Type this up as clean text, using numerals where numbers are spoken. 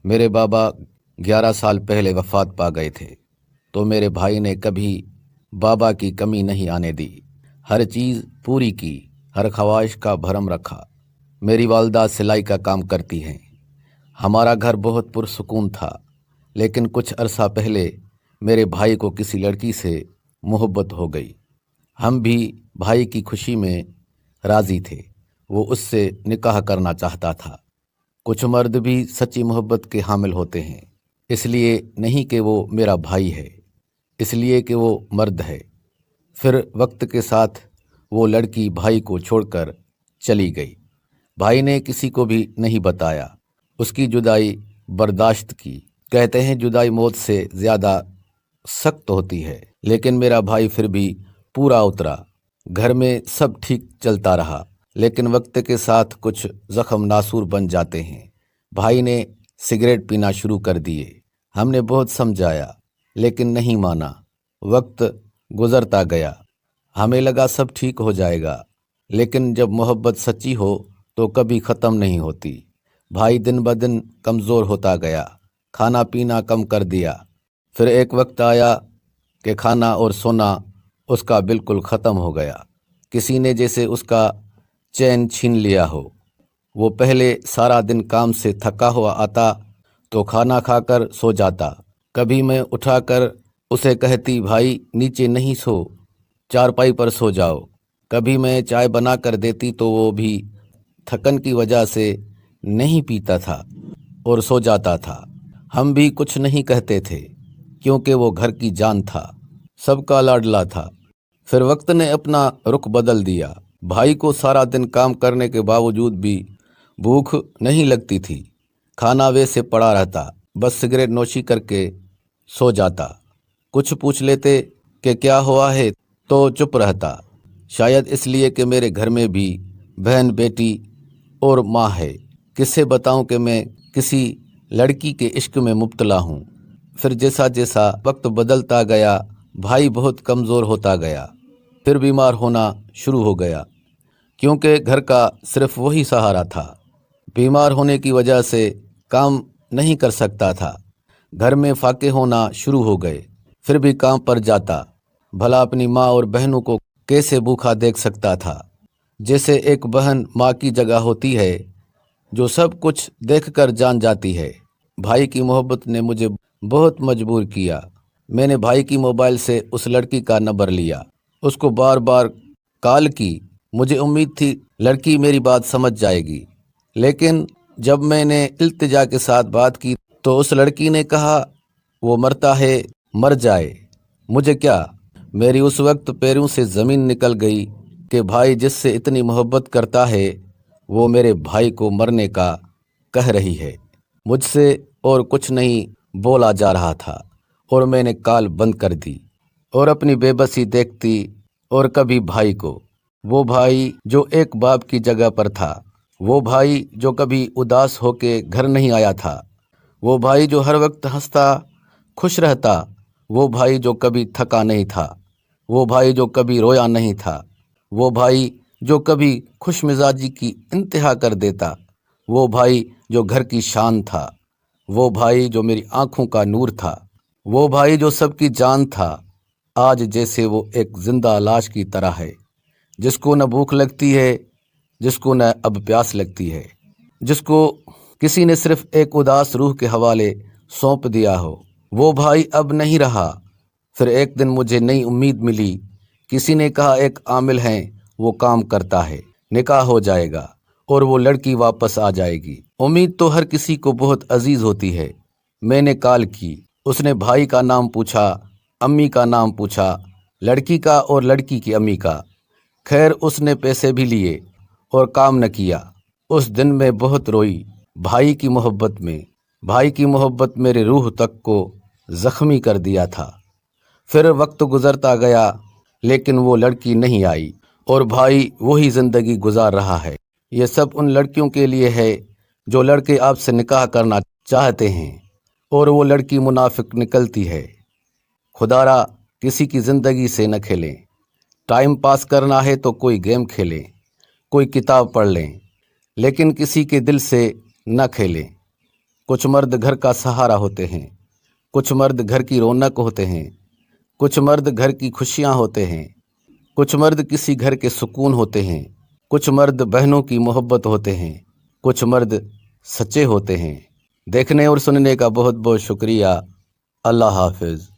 میرے بابا 11 سال پہلے وفات پا گئے تھے، تو میرے بھائی نے کبھی بابا کی کمی نہیں آنے دی۔ ہر چیز پوری کی، ہر خواہش کا بھرم رکھا۔ میری والدہ سلائی کا کام کرتی ہیں۔ ہمارا گھر بہت پرسکون تھا، لیکن کچھ عرصہ پہلے میرے بھائی کو کسی لڑکی سے محبت ہو گئی۔ ہم بھی بھائی کی خوشی میں راضی تھے۔ وہ اس سے نکاح کرنا چاہتا تھا۔ کچھ مرد بھی سچی محبت کے حامل ہوتے ہیں، اس لیے نہیں کہ وہ میرا بھائی ہے، اس لیے کہ وہ مرد ہے۔ پھر وقت کے ساتھ وہ لڑکی بھائی کو چھوڑ کر چلی گئی۔ بھائی نے کسی کو بھی نہیں بتایا، اس کی جدائی برداشت کی۔ کہتے ہیں جدائی موت سے زیادہ سخت ہوتی ہے، لیکن میرا بھائی پھر بھی پورا اترا۔ گھر میں سب ٹھیک چلتا رہا، لیکن وقت کے ساتھ کچھ زخم ناسور بن جاتے ہیں۔ بھائی نے سگریٹ پینا شروع کر دیے۔ ہم نے بہت سمجھایا، لیکن نہیں مانا۔ وقت گزرتا گیا، ہمیں لگا سب ٹھیک ہو جائے گا، لیکن جب محبت سچی ہو تو کبھی ختم نہیں ہوتی۔ بھائی دن بدن کمزور ہوتا گیا، کھانا پینا کم کر دیا۔ پھر ایک وقت آیا کہ کھانا اور سونا اس کا بالکل ختم ہو گیا۔ کسی نے جیسے اس کا چین چھین لیا ہو۔ وہ پہلے سارا دن کام سے تھکا ہوا آتا تو کھانا کھا کر سو جاتا۔ کبھی میں اٹھا کر اسے کہتی، بھائی نیچے نہیں سو، چارپائی پر سو جاؤ۔ کبھی میں چائے بنا کر دیتی تو وہ بھی تھکن کی وجہ سے نہیں پیتا تھا اور سو جاتا تھا۔ ہم بھی کچھ نہیں کہتے تھے، کیونکہ وہ گھر کی جان تھا، سب کا لاڈلا تھا۔ پھر وقت نے اپنا رخ بدل دیا۔ بھائی کو سارا دن کام کرنے کے باوجود بھی بھوک نہیں لگتی تھی۔ کھانا ویسے پڑا رہتا، بس سگریٹ نوشی کر کے سو جاتا۔ کچھ پوچھ لیتے کہ کیا ہوا ہے تو چپ رہتا، شاید اس لیے کہ میرے گھر میں بھی بہن بیٹی اور ماں ہے۔ کس سے بتاؤں کہ میں کسی لڑکی کے عشق میں مبتلا ہوں۔ پھر جیسا جیسا وقت بدلتا گیا، بھائی بہت کمزور ہوتا گیا۔ پھر بیمار ہونا شروع ہو گیا، کیونکہ گھر کا صرف وہی سہارا تھا۔ بیمار ہونے کی وجہ سے کام نہیں کر سکتا تھا۔ گھر میں فاقے ہونا شروع ہو گئے، پھر بھی کام پر جاتا۔ بھلا اپنی ماں اور بہنوں کو کیسے بھوکا دیکھ سکتا تھا؟ جیسے ایک بہن ماں کی جگہ ہوتی ہے، جو سب کچھ دیکھ کر جان جاتی ہے۔ بھائی کی محبت نے مجھے بہت مجبور کیا۔ میں نے بھائی کی موبائل سے اس لڑکی کا نمبر لیا، اس کو بار بار کال کی۔ مجھے امید تھی لڑکی میری بات سمجھ جائے گی، لیکن جب میں نے التجا کے ساتھ بات کی تو اس لڑکی نے کہا وہ مرتا ہے مر جائے، مجھے کیا۔ میری اس وقت پیروں سے زمین نکل گئی کہ بھائی جس سے اتنی محبت کرتا ہے وہ میرے بھائی کو مرنے کا کہہ رہی ہے۔ مجھ سے اور کچھ نہیں بولا جا رہا تھا، اور میں نے کال بند کر دی اور اپنی بے بسی دیکھتی۔ اور کبھی بھائی کو، وہ بھائی جو ایک باپ کی جگہ پر تھا، وہ بھائی جو کبھی اداس ہو کے گھر نہیں آیا تھا، وہ بھائی جو ہر وقت ہنستا خوش رہتا، وہ بھائی جو کبھی تھکا نہیں تھا، وہ بھائی جو کبھی رویا نہیں تھا، وہ بھائی جو کبھی خوش مزاجی کی انتہا کر دیتا، وہ بھائی جو گھر کی شان تھا، وہ بھائی جو میری آنکھوں کا نور تھا، وہ بھائی جو سب کی جان تھا، آج جیسے وہ ایک زندہ لاش کی طرح ہے، جس کو نہ بھوک لگتی ہے، جس کو نہ اب پیاس لگتی ہے، جس کو کسی نے صرف ایک اداس روح کے حوالے سونپ دیا ہو۔ وہ بھائی اب نہیں رہا۔ پھر ایک دن مجھے نئی امید ملی۔ کسی نے کہا ایک عامل ہے، وہ کام کرتا ہے، نکاح ہو جائے گا اور وہ لڑکی واپس آ جائے گی۔ امید تو ہر کسی کو بہت عزیز ہوتی ہے۔ میں نے کال کی، اس نے بھائی کا نام پوچھا، امی کا نام پوچھا، لڑکی کا اور لڑکی کی امی کا۔ خیر اس نے پیسے بھی لیے اور کام نہ کیا۔ اس دن میں بہت روئی، بھائی کی محبت میں۔ بھائی کی محبت میرے روح تک کو زخمی کر دیا تھا۔ پھر وقت گزرتا گیا، لیکن وہ لڑکی نہیں آئی، اور بھائی وہی زندگی گزار رہا ہے۔ یہ سب ان لڑکیوں کے لیے ہے جو لڑکے آپ سے نکاح کرنا چاہتے ہیں اور وہ لڑکی منافق نکلتی ہے۔ خدا را کسی کی زندگی سے نہ کھیلیں۔ ٹائم پاس کرنا ہے تو کوئی گیم کھیلیں، کوئی کتاب پڑھ لیں، لیکن کسی کے دل سے نہ کھیلیں۔ کچھ مرد گھر کا سہارا ہوتے ہیں، کچھ مرد گھر کی رونق ہوتے ہیں، کچھ مرد گھر کی خوشیاں ہوتے ہیں، کچھ مرد کسی گھر کے سکون ہوتے ہیں، کچھ مرد بہنوں کی محبت ہوتے ہیں، کچھ مرد سچے ہوتے ہیں۔ دیکھنے اور سننے کا بہت بہت شکریہ۔ اللہ حافظ۔